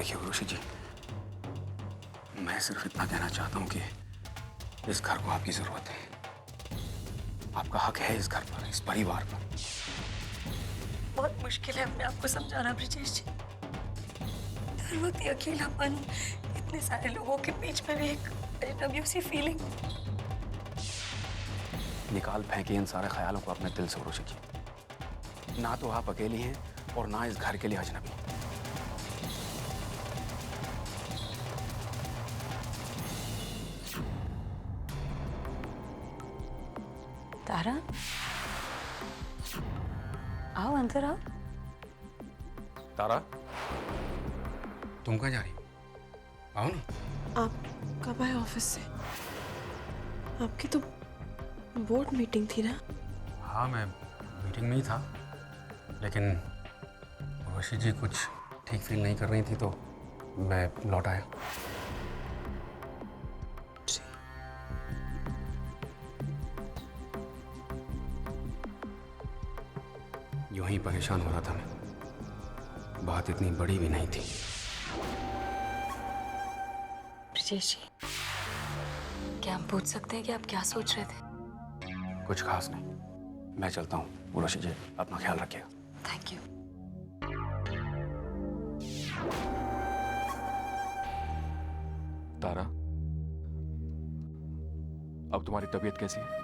देखिए उर्वशी जी, मैं सिर्फ इतना कहना चाहता हूँ कि इस घर को आपकी जरूरत है। आपका हक है इस घर पर, इस परिवार पर। बहुत मुश्किल है अपने आप को समझाना ब्रिजेश जी। हर वक्त ये अकेलापन, इतने सारे लोगों के बीच में भी एक अजनबी सी फीलिंग। निकाल फेंकिए इन सारे ख्यालों को अपने दिल से उर्वशी जी। ना तो आप अकेली हैं और ना इस घर के लिए अजनबी। तारा, आओ अंदर आओ। तारा, तुम कहाँ जा रही हो? आओ ना। आप कब आए ऑफिस से? आपकी तो बोर्ड मीटिंग थी ना? हाँ, मैं मीटिंग में ही था, लेकिन उर्वशी जी कुछ ठीक फील नहीं कर रही थी तो मैं लौट आया। जी। यूं ही परेशान हो रहा था मैं, बात इतनी बड़ी भी नहीं थी। ब्रिजेश जी, क्या हम पूछ सकते हैं कि आप क्या सोच रहे थे? कुछ खास नहीं, मैं चलता हूँ। उर्वशी जी, अपना ख्याल रखिएगा। Thank you. तारा, अब तुम्हारी तबीयत कैसी है?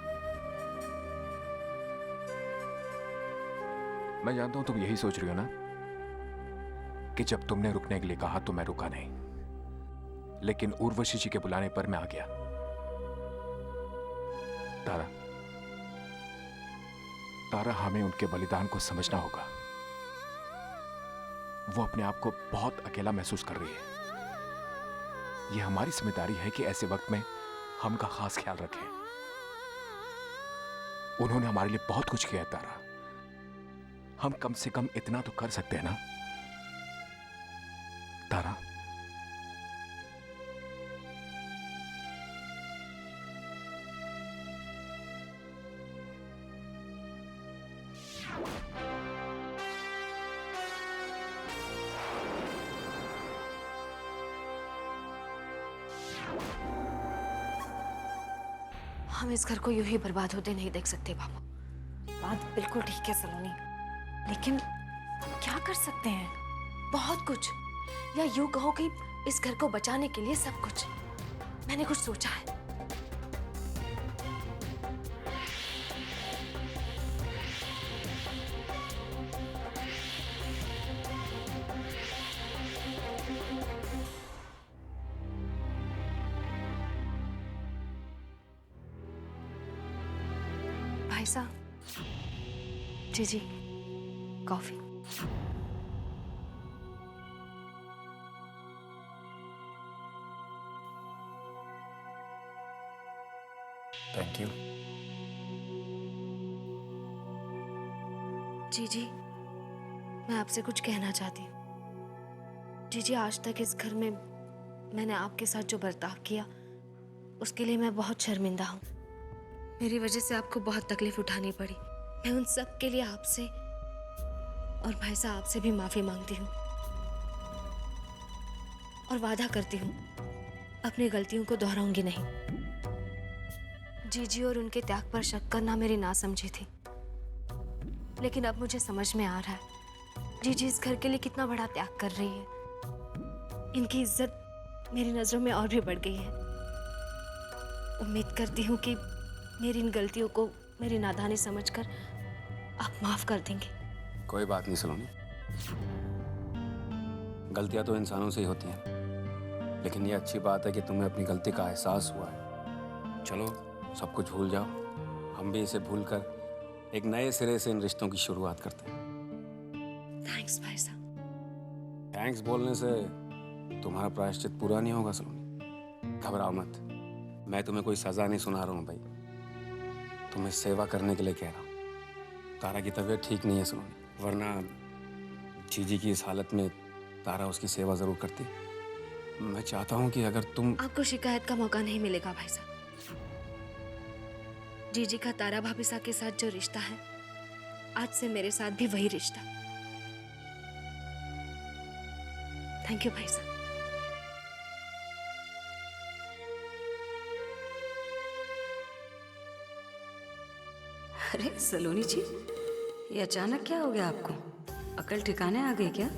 मैं जानता हूं तुम यही सोच रही हो ना कि जब तुमने रुकने के लिए कहा तो मैं रुका नहीं, लेकिन उर्वशी जी के बुलाने पर मैं आ गया। तारा, तारा, हमें उनके बलिदान को समझना होगा। वो अपने आप को बहुत अकेला महसूस कर रही है। यह हमारी जिम्मेदारी है कि ऐसे वक्त में हम उनका खास ख्याल रखें। उन्होंने हमारे लिए बहुत कुछ किया है तारा, हम कम से कम इतना तो कर सकते हैं ना तारा? हम इस घर को यूं ही बर्बाद होते नहीं देख सकते बाबू। बात बिल्कुल ठीक है सलोनी, लेकिन हम क्या कर सकते हैं? बहुत कुछ, या यूं कहो कि इस घर को बचाने के लिए सब कुछ। मैंने कुछ सोचा है। भाई साहब, जी, कॉफी। Thank you. जी, मैं आपसे कुछ कहना चाहती हूँ। जी, आज तक इस घर में मैंने आपके साथ जो बर्ताव किया उसके लिए मैं बहुत शर्मिंदा हूँ। मेरी वजह से आपको बहुत तकलीफ उठानी पड़ी। मैं उन सब के लिए आपसे और भाई साहब आपसे भी माफी मांगती हूँ और वादा करती हूँ अपनी गलतियों को दोहराऊंगी नहीं। जीजी और उनके त्याग पर शक करना मेरी नासमझी थी, लेकिन अब मुझे समझ में आ रहा है जीजी इस घर के लिए कितना बड़ा त्याग कर रही है। इनकी इज्जत मेरी नजरों में और भी बढ़ गई है। उम्मीद करती हूँ कि मेरी इन गलतियों को मेरी नादानी समझकर आप माफ कर देंगे। कोई बात नहीं सलोनी, गलतियां तो इंसानों से ही होती हैं, लेकिन ये अच्छी बात है कि तुम्हें अपनी गलती का एहसास हुआ है। चलो सब कुछ भूल जाओ, हम भी इसे भूलकर एक नए सिरे से इन रिश्तों की शुरुआत करते हैं। थैंक्स भाई साहब। थैंक्स बोलने से तुम्हारा प्रायश्चित पूरा नहीं होगा सलोनी। घबराओ मत, मैं तुम्हें कोई सजा नहीं सुना रहा हूँ भाई, तुम्हें सेवा करने के लिए कह रहा हूँ। तारा की तबीयत ठीक नहीं है सलोनी, वरना जीजी की इस हालत में तारा उसकी सेवा जरूर करती। मैं चाहता हूँ कि अगर तुम... आपको शिकायत का मौका नहीं मिलेगा भाई साहब। जीजी का तारा भाभी साहब के साथ जो रिश्ता है, आज से मेरे साथ भी वही रिश्ता। थैंक यू भाई साहब। अरे सलोनी जी, ये अचानक क्या हो गया आपको? अकल ठिकाने आ गई क्या?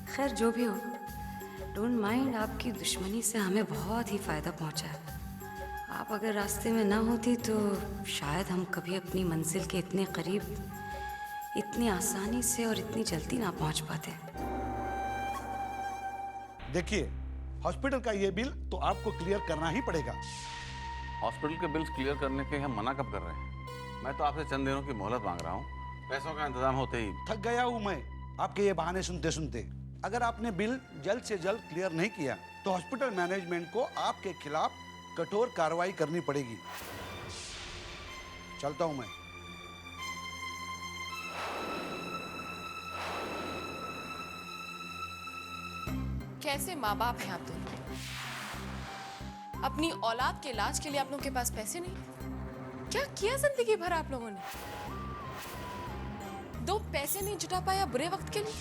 खैर जो भी हो, डोंट माइंड। आपकी दुश्मनी से हमें बहुत ही फायदा पहुंचा है। आप अगर रास्ते में ना होती तो शायद हम कभी अपनी मंजिल के इतने करीब, इतनी आसानी से और इतनी जल्दी ना पहुंच पाते। देखिए, हॉस्पिटल का ये बिल तो आपको क्लियर करना ही पड़ेगा। हॉस्पिटल के बिल्स क्लियर करने के हम मना कब कर रहे हैं? मैं तो आपसे चंद दिनों की मोहलत मांग रहा हूँ। पैसों का इंतजाम होते ही। थक गया हूं मैं आपके ये बहाने सुनते सुनते। अगर आपने बिल जल्द से जल्द क्लियर नहीं किया तो हॉस्पिटल मैनेजमेंट को आपके खिलाफ कठोर कार्रवाई करनी पड़ेगी। चलता हूं मैं। कैसे माँ बाप हैं आप दोनों? अपनी औलाद के इलाज के लिए आप लोगों के पास पैसे नहीं? क्या किया जिंदगी भर आप लोगों ने? दो पैसे नहीं जुटा पाया बुरे वक्त के लिए?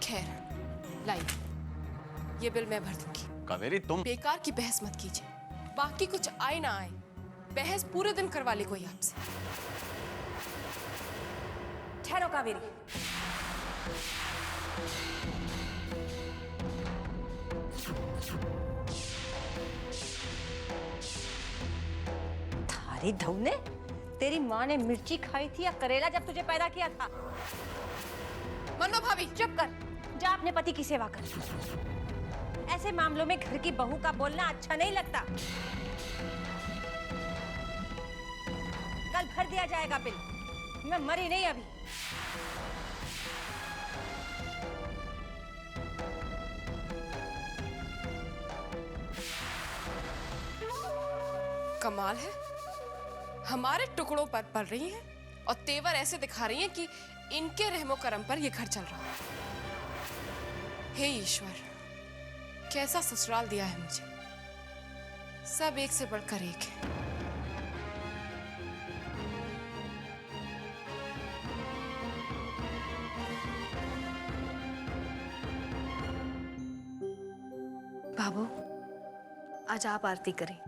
खैर लाइए, ये बिल मैं भर दूंगी। कावेरी तुम बेकार की बहस मत कीजिए। बाकी कुछ आए ना आए, बहस पूरे दिन करवा ले कोई आपसे। ठहरो कावेरी। थारी धौने, तेरी माँ ने मिर्ची खाई थी या करेला जब तुझे पैदा किया था? मन्नो भाभी चुप कर, जा अपने पति की सेवा कर। ऐसे मामलों में घर की बहू का बोलना अच्छा नहीं लगता। कल भर दिया जाएगा बिल, मैं मरी नहीं अभी। कमाल है, हमारे टुकड़ों पर पल रही हैं और तेवर ऐसे दिखा रही हैं कि इनके रहमो करम पर ये घर चल रहा है। हे ईश्वर, कैसा ससुराल दिया है मुझे। सब एक से बढ़कर एक है। बाबू, आज आप आरती करें।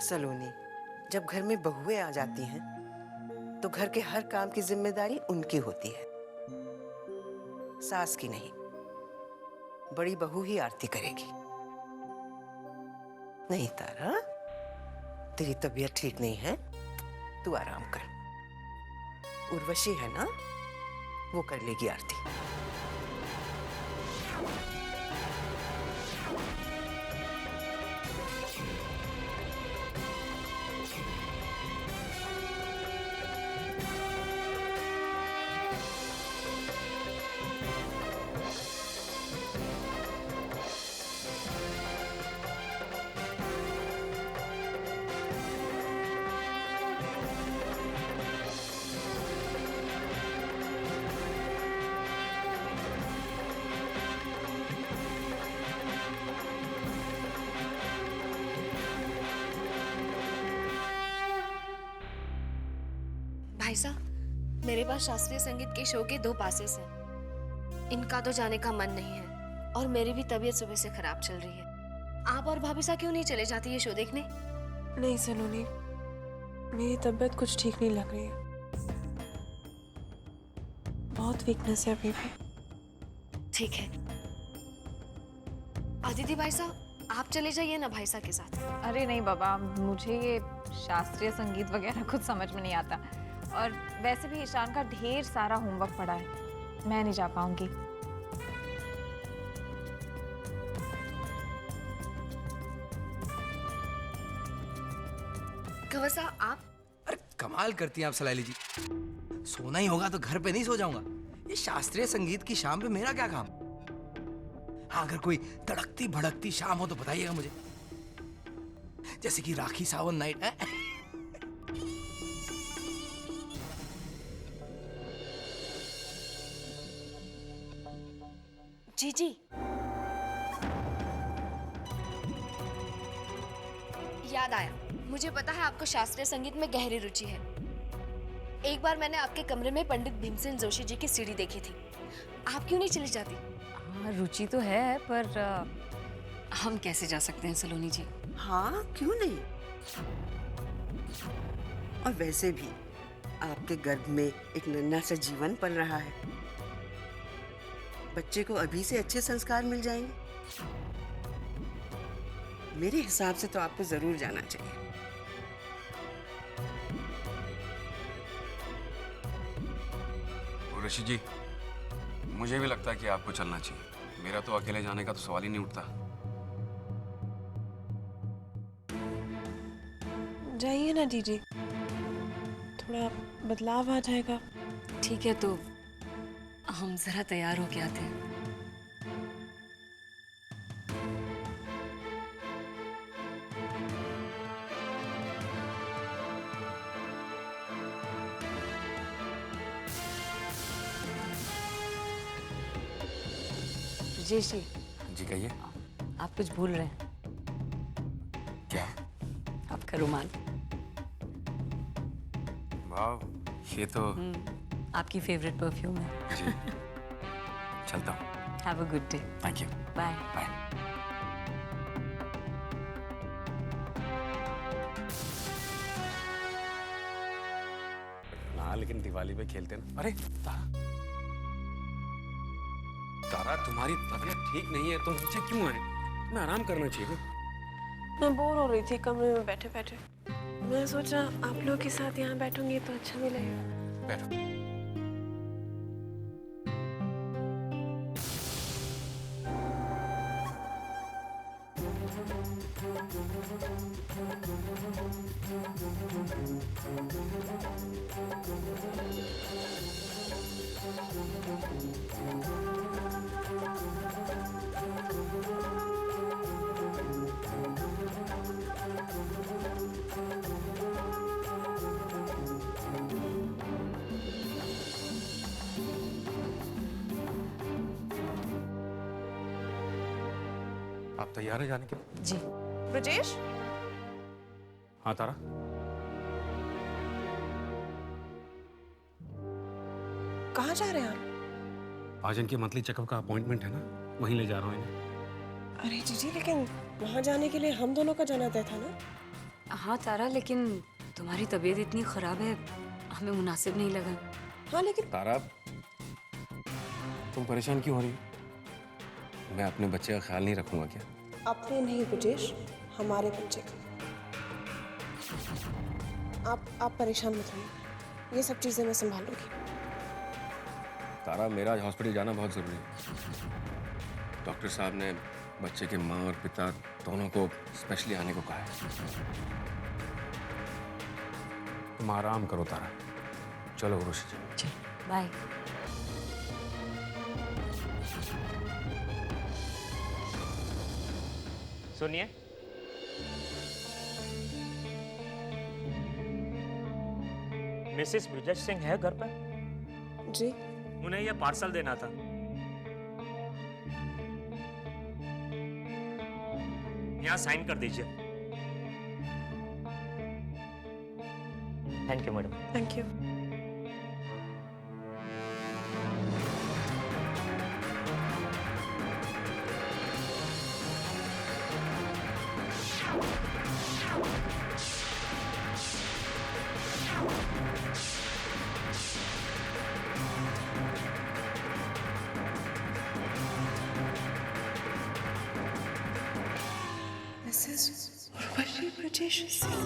सलोनी, जब घर में बहुएं आ जाती हैं तो घर के हर काम की जिम्मेदारी उनकी होती है, सास की नहीं। बड़ी बहू ही आरती करेगी। नहीं तारा, तेरी तबीयत ठीक नहीं है, तू आराम कर। उर्वशी है ना, वो कर लेगी आरती। भाई साहब, मेरे पास शास्त्रीय संगीत के शो के 2 पासेस हैं। इनका तो जाने का मन नहीं है और मेरी भी तबीयत सुबह से खराब चल रही है। आप और भाभी साहब क्यों नहीं चले जाती ये शो देखने? नहीं सलोनी, मेरी तबीयत कुछ ठीक नहीं लग रही है। बहुत वीकनेस है अभी भी। ठीक है। अदिति भाई साहब, आप चले जाइए ना भाई साहब के साथ। अरे नहीं बाबा, मुझे ये शास्त्रीय संगीत वगैरह कुछ समझ में नहीं आता, और वैसे भी ईशान का ढेर सारा होमवर्क पड़ा है, मैं नहीं जा पाऊंगी। कंवर साहब, आप? अरे कमाल करती हैं आप सलाइली जी। सोना ही होगा तो घर पे नहीं सो जाऊंगा। ये शास्त्रीय संगीत की शाम पे मेरा क्या काम? हाँ, अगर कोई तड़कती भड़कती शाम हो तो बताइएगा मुझे, जैसे कि राखी सावन नाइट है। जी जी, याद आया, मुझे पता है आपको शास्त्रीय संगीत में गहरी रुचि है। एक बार मैंने आपके कमरे में पंडित भीमसेन जोशी जी की सीडी देखी थी। आप क्यों नहीं चली जाती? हाँ, रुचि तो है पर हम कैसे जा सकते हैं सलोनी जी? हाँ, क्यों नहीं? और वैसे भी आपके गर्भ में एक नन्हा सा जीवन पल रहा है। बच्चे को अभी से अच्छे संस्कार मिल जाएंगे। मेरे हिसाब से तो आपको जरूर जाना चाहिए। ऋषि जी, मुझे भी लगता है कि आपको चलना चाहिए। मेरा तो अकेले जाने का तो सवाल ही नहीं उठता। जाइए ना जीजी, थोड़ा बदलाव आ जाएगा। ठीक है, तो हम जरा तैयार होके आते हैं। ब्रजेश जी, जी कहिए। आप कुछ भूल रहे हैं। क्या? आपका रुमाल। वाह, ये तो आपकी फेवरेट परफ्यूम है। जी। चलता हूँ। Have a good day. Thank you. Bye. Bye. हाँ, लेकिन दिवाली पे खेलते ना। अरे तारा, तारा तुम्हारी तबीयत ठीक नहीं है, तुम नीचे क्यों आए? तुम्हें आराम करना चाहिए। मैं बोर हो रही थी कमरे में बैठे बैठे। मैं सोचा आप लोग के साथ यहाँ बैठूंगी तो अच्छा भी लगेगा। बैठो। आप तैयार है जाने के लिए? जी। ब्रजेश, हाँ तारा। कहाँ जा रहे हैं आप? आज इनके मंथली चेकअप का अपॉइंटमेंट है ना, वहीं ले जा रहा हूँ इन्हें। अरे जीजी, लेकिन वहाँ जाने के लिए हम दोनों का जाना तय था ना। हाँ तारा, लेकिन तुम्हारी तबीयत इतनी खराब है, हमें मुनासिब नहीं लगा। हाँ लेकिन तारा, तुम परेशान क्यों हो रही हो? मैं अपने बच्चे का ख्याल नहीं रखूंगा क्या? अपने नहीं ब्रजेश, हमारे बच्चे का। आप परेशान मत होइए, ये सब चीजें मैं संभालूंगी। तारा, मेरा आज हॉस्पिटल जाना बहुत जरूरी है। डॉक्टर साहब ने बच्चे के माँ और पिता दोनों को स्पेशली आने को कहा है। तुम आराम करो तारा। चलो ऋषि जी। चल बाय। सुनिए, मिसेस ब्रजेश सिंह है घर पर? जी। उन्हें यह पार्सल देना था। यहाँ साइन कर दीजिए। Thank you madam. Thank you. Mrs. Urvashi Brajesh Singh.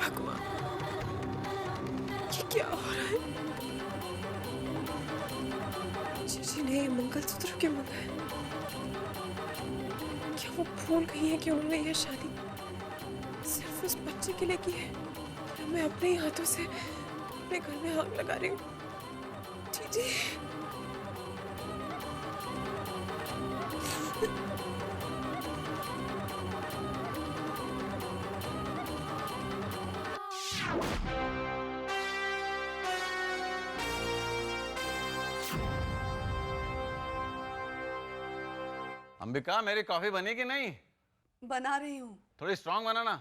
भगवान, ये क्या हो रहा है? जीजी ने ये मंगलसूत्र क्यों मंगाया? क्या वो भूल गई है कि उन्होंने ये शादी सिर्फ उस बच्चे के लिए की है? मैं अपने ही हाथों से अपने घर में आग लगा रही हूँ। जीजी, अंबिका, मेरी कॉफी बनी कि नहीं? बना रही हूँ। थोड़ी स्ट्रांग बनाना।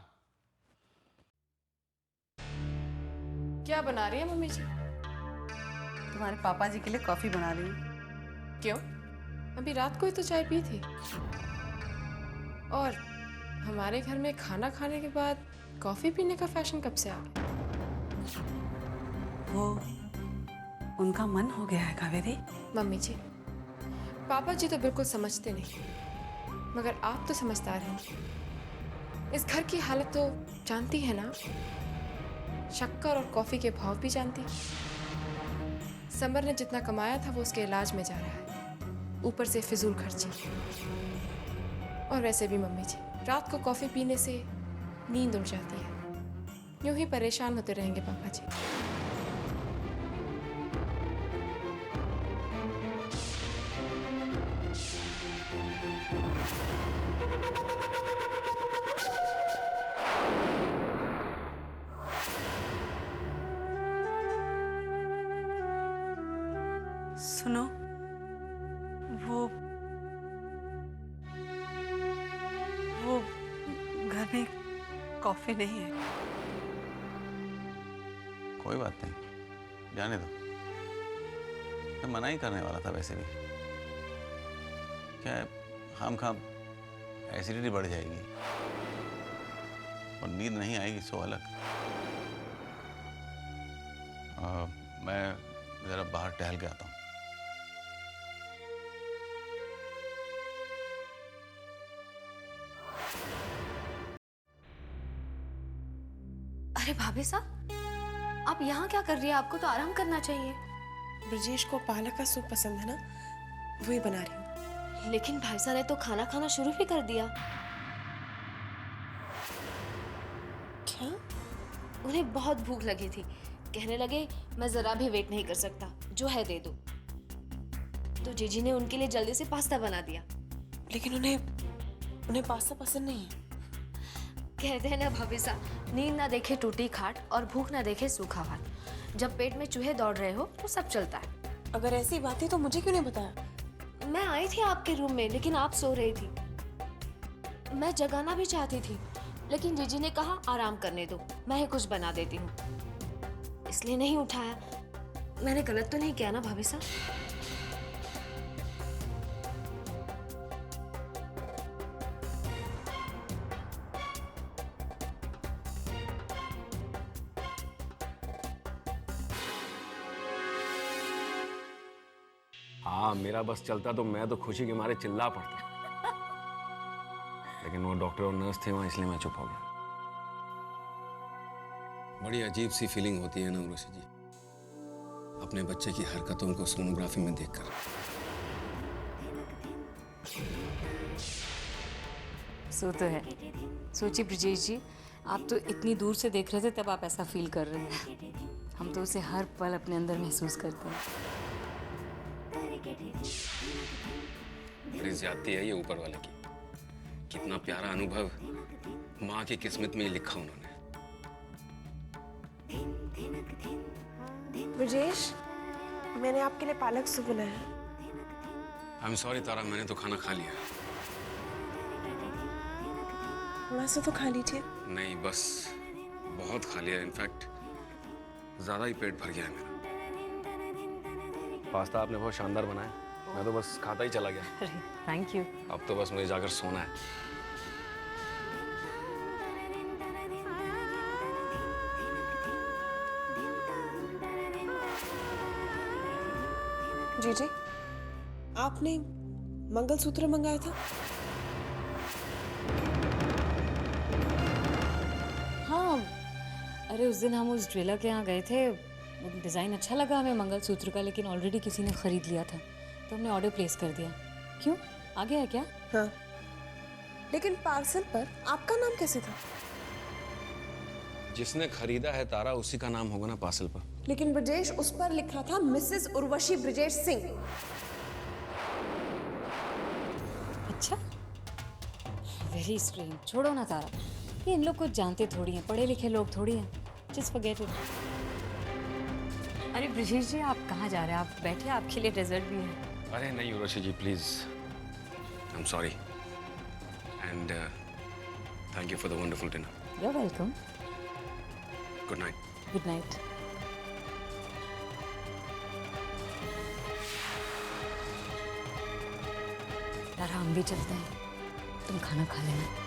क्या बना रही है मम्मी जी? तुम्हारे पापा जी के लिए कॉफी बना रही हूँ। क्यों? अभी रात को ही तो चाय पी थी। और हमारे घर में खाना खाने के बाद कॉफी पीने का फैशन कब से आ गया? वो उनका मन हो गया है कावेरी। मम्मी जी, पापा जी तो बिल्कुल समझते नहीं, मगर आप तो समझदार हैं। इस घर की हालत तो जानती है ना? शक्कर और कॉफी के भाव भी जानती। समर ने जितना कमाया था वो उसके इलाज में जा रहा है, ऊपर से फिजूल खर्ची। और वैसे भी मम्मी जी, रात को कॉफी पीने से नींद उड़ जाती है। यूं ही परेशान होते रहेंगे पापा जी। सुनो, वो घर में कॉफी नहीं है। कोई बात नहीं, जाने दो। मैं मना ही करने वाला था वैसे भी। क्या है, खाम एसिडिटी बढ़ जाएगी और नींद नहीं आएगी, सो अलग। मैं जरा बाहर टहल के आता हूँ। अरे भाभी साहब, आप यहाँ क्या कर रही हैं? आपको तो आराम करना चाहिए। ब्रजेश को पालक का सूप पसंद है ना, वही बना रही हूँ। लेकिन भाई साहब ने तो खाना खाना शुरू भी कर दिया। क्या? उन्हें बहुत भूख लगी थी, कहने लगे मैं जरा भी वेट नहीं कर सकता, जो है दे दो। तो जीजी ने उनके लिए जल्दी से पास्ता बना दिया। लेकिन उन्हें पास्ता पसंद नहीं है। कहते हैं ना भाभी साहब, नींद ना देखे टूटी खाट और भूख ना देखे सूखा भात। जब पेट में चूहे दौड़ रहे हो तो सब चलता है। अगर ऐसी बात है तो मुझे क्यों नहीं बताया? मैं आई थी आपके रूम में, लेकिन आप सो रही थी। मैं जगाना भी चाहती थी, लेकिन जीजी ने कहा आराम करने दो, मैं ही कुछ बना देती हूँ, इसलिए नहीं उठाया। मैंने गलत तो नहीं किया ना भाभी साहब? हाँ, मेरा बस चलता तो मैं तो खुशी के मारे चिल्ला पड़ता, लेकिन वो डॉक्टर और नर्स थे वहां, इसलिए मैं चुप हो गया। बड़ी अजीब सी फीलिंग होती है ना उर्वशी जी, अपने बच्चे की हरकतों को सोनोग्राफी में देखकर। सो तो है। सोचिए ब्रजेश जी, आप तो इतनी दूर से देख रहे थे तब आप ऐसा फील कर रहे हैं। हम तो उसे हर पल अपने अंदर महसूस करते हैं। बड़ी ज्यादती है ये ऊपर वाले की। कितना प्यारा अनुभव माँ की किस्मत में ही लिखा उन्होंने। ब्रजेश, मैंने आपके लिए पालक सूप बनाया है। आई एम सॉरी तारा, मैंने तो खाना खा लिया। थोड़ा सा तो खा लीजिए। नहीं, बस बहुत खा लिया, इनफैक्ट ज्यादा ही पेट भर गया है मेरा। पास्ता आपने बहुत शानदार बनाया, मैं तो बस खाता ही चला गया। Thank you. अब तो बस मुझे जाकर सोना है। जीजी, आपने मंगलसूत्र मंगाया था? हाँ, अरे उस दिन हम उस ज्वेलर के यहाँ गए थे, वो डिज़ाइन अच्छा लगा हमें मंगलसूत्र का, लेकिन ऑलरेडी किसी ने खरीद लिया था, तो हमने ऑर्डर प्लेस कर दिया। क्यों, आ गया है क्या? हाँ, लेकिन पार्सल पर आपका नाम कैसे था? जिसने खरीदा है तारा, उसी का नाम होगा ना पार्सल पर। लेकिन ब्रजेश, उस पर लिखा था मिसेस उर्वशी ब्रजेश सिंह। अच्छा, वेरी स्ट्रेंज। छोड़ो ना तारा, ये इन लोग कुछ जानते थोड़ी हैं, पढ़े लिखे लोग थोड़ी हैं। Just forget it. अरे ब्रजेश जी, आप कहाँ जा रहे हैं? आप बैठे, आपके लिए डेजर्ट भी है। अरे नहीं Urvashi ji, please, I am sorry. And thank you for the wonderful dinner. You are welcome. Good night. Good night. Tara हम भी चलते हैं, तुम खाना खा लेना।